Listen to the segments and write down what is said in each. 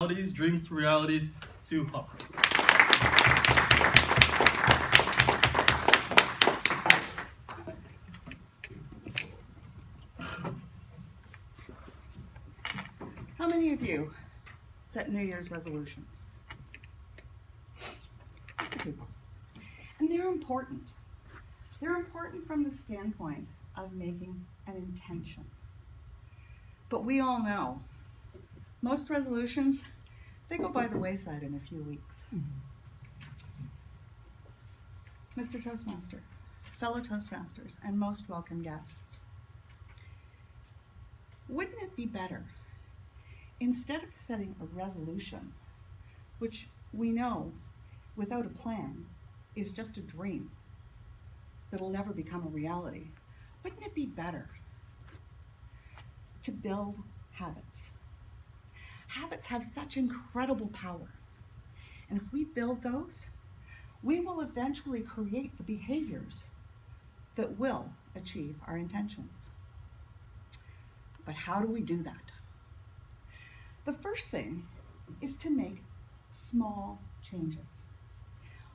realities, dreams to realities, Sue Hopper. How many of you set New Year's resolutions? Lots of people. And they're important. They're important from the standpoint of making an intention. But we all know most resolutions, they go by the wayside in a few weeks. Mr. Toastmaster, fellow Toastmasters, and most welcome guests, wouldn't it be better, instead of setting a resolution, which we know without a plan is just a dream that'll never become a reality, wouldn't it be better to build habits? Habits have such incredible power. And if we build those, we will eventually create the behaviors that will achieve our intentions. But how do we do that? The first thing is to make small changes.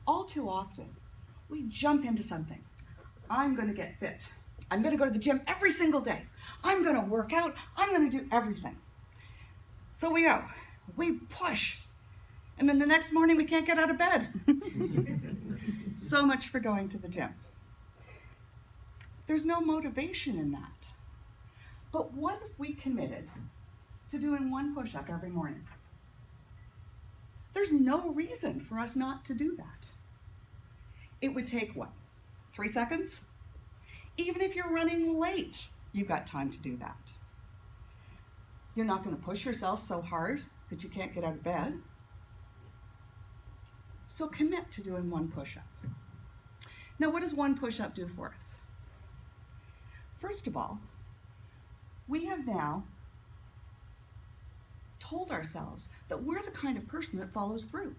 All too often, we jump into something. I'm going to get fit. I'm going to go to the gym every single day. I'm going to work out. I'm going to do everything. So we go. We push. And then the next morning, we can't get out of bed. So much for going to the gym. There's no motivation in that. But what if we committed to doing one push-up every morning? There's no reason for us not to do that. It would take what? 3 seconds? Even if you're running late, you've got time to do that. You're not going to push yourself so hard that you can't get out of bed. So commit to doing one push-up. Now, what does one push-up do for us? First of all, we have now told ourselves that we're the kind of person that follows through.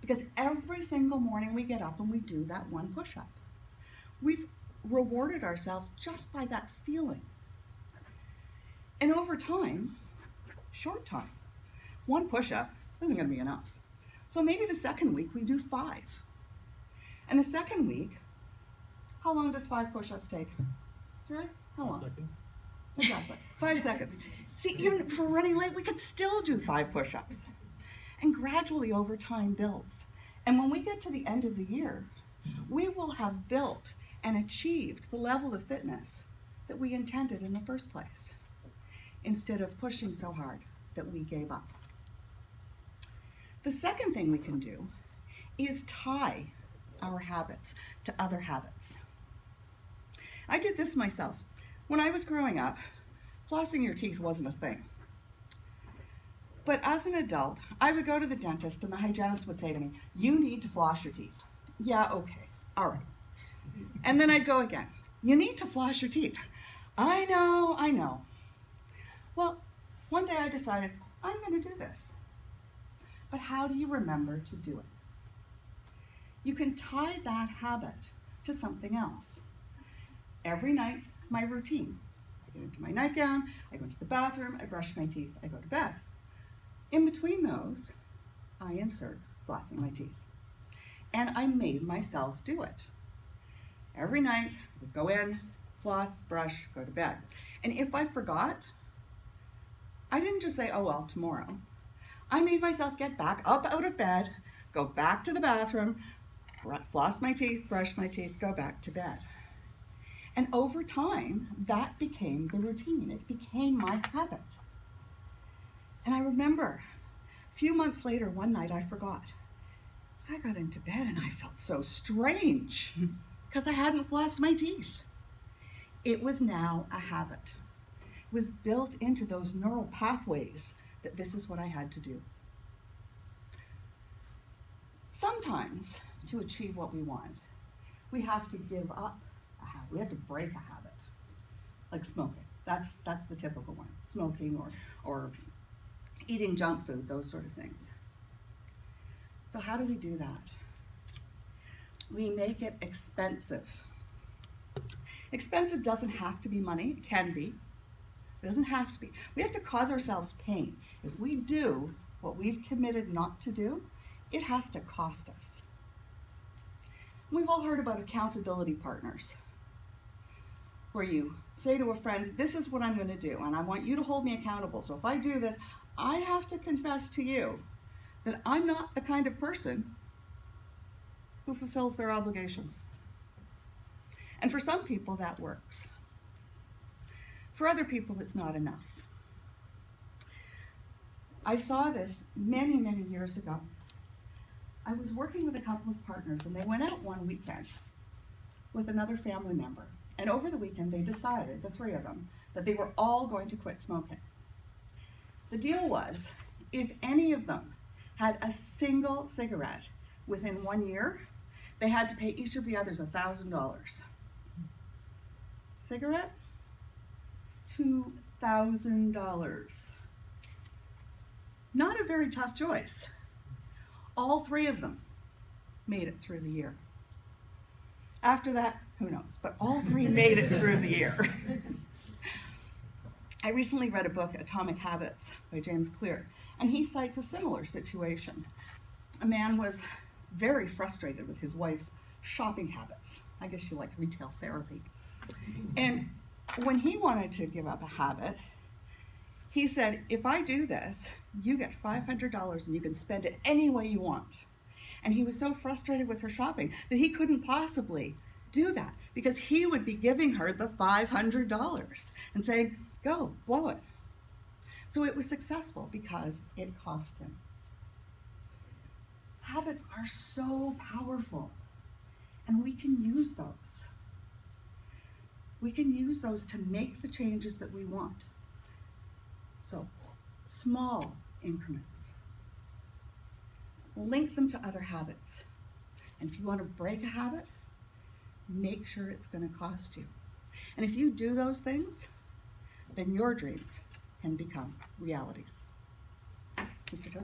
Because every single morning we get up and we do that one push-up. We've rewarded ourselves just by that feeling. And over time, short time, one push-up isn't going to be enough. So maybe the second week we do 5. And the second week, how long does 5 push-ups take? Right? How long? 5 seconds. Exactly. 5 seconds. See, even for running late, we could still do 5 push-ups. And gradually over time builds. And when we get to the end of the year, we will have built and achieved the level of fitness that we intended in the first place, instead of pushing so hard that we gave up. The second thing we can do is tie our habits to other habits. I did this myself. When I was growing up, flossing your teeth wasn't a thing. But as an adult, I would go to the dentist and the hygienist would say to me, "You need to floss your teeth." Yeah, okay, all right. And then I'd go again. "You need to floss your teeth." I know. Well, one day I decided, I'm going to do this. But how do you remember to do it? You can tie that habit to something else. Every night, my routine. I get into my nightgown, I go into the bathroom, I brush my teeth, I go to bed. In between those, I insert flossing my teeth. And I made myself do it. Every night, I would go in, floss, brush, go to bed. And if I forgot, I didn't just say, "Oh well, tomorrow." I made myself get back up out of bed, go back to the bathroom, floss my teeth, brush my teeth, go back to bed. And over time, that became the routine. It became my habit. And I remember, a few months later, one night I forgot. I got into bed and I felt so strange because I hadn't flossed my teeth. It was now a habit. It was built into those neural pathways that this is what I had to do. Sometimes, to achieve what we want, we have to give up a habit. We have to break a habit, like smoking. That's the typical one. Smoking or eating junk food, those sort of things. So how do we do that? We make it expensive. Expensive doesn't have to be money. It can be. It doesn't have to be. We have to cause ourselves pain. If we do what we've committed not to do, it has to cost us. We've all heard about accountability partners, where you say to a friend, this is what I'm going to do, and I want you to hold me accountable. So if I do this, I have to confess to you that I'm not the kind of person who fulfills their obligations. And for some people, that works. For other people, it's not enough. I saw this many, many years ago. I was working with a couple of partners, and they went out one weekend with another family member. And over the weekend, they decided, the three of them, that they were all going to quit smoking. The deal was, if any of them had a single cigarette within 1 year, they had to pay each of the others $1,000. Cigarette? $2,000. Not a very tough choice. All three of them made it through the year. After that, who knows, but all three made it through the year. I recently read a book, Atomic Habits, by James Clear, and he cites a similar situation. A man was very frustrated with his wife's shopping habits. I guess she liked retail therapy. And when he wanted to give up a habit, he said, if I do this, you get $500 and you can spend it any way you want. And he was so frustrated with her shopping that he couldn't possibly do that because he would be giving her the $500 and saying, go, blow it. So it was successful because it cost him. Habits are so powerful, and we can use those. We can use those to make the changes that we want. So, small increments. Link them to other habits. And if you want to break a habit, make sure it's going to cost you. And if you do those things, then your dreams can become realities. Mr. Toast.